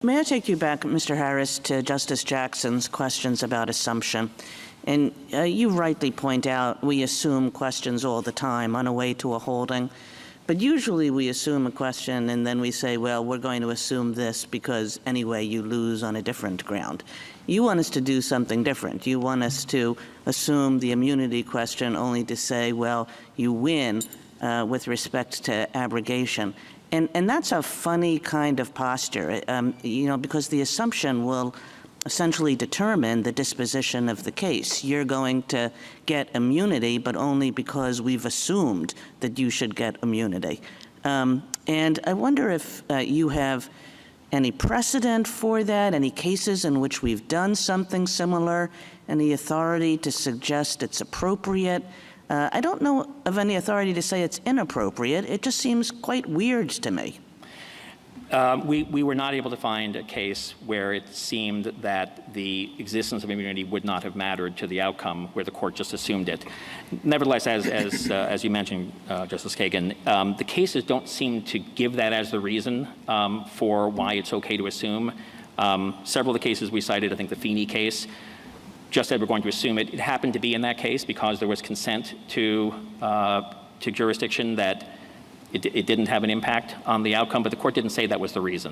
May I take you back, Mr. Harris, to Justice Jackson's questions about assumption? And you rightly point out we assume questions all the time on a way to a holding. But usually we assume a question and then we say, well, we're going to assume this because anyway you lose on a different ground. You want us to do something different. You want us to assume the immunity question only to say, well, you win with respect to abrogation. And that's a funny kind of posture, because the assumption will essentially determine the disposition of the case. You're going to get immunity, but only because we've assumed that you should get immunity. And I wonder if you have any precedent for that, any cases in which we've done something similar, any authority to suggest it's appropriate. I don't know of any authority to say it's inappropriate. It just seems quite weird to me. We were not able to find a case where it seemed that the existence of immunity would not have mattered to the outcome, where the court just assumed it. Nevertheless, as you mentioned, Justice Kagan, the cases don't seem to give that as the reason for why it's okay to assume. Several of the cases we cited, I think the Feeney case, just said we're going to assume it. It happened to be in that case because there was consent to jurisdiction that it didn't have an impact on the outcome, but the court didn't say that was the reason.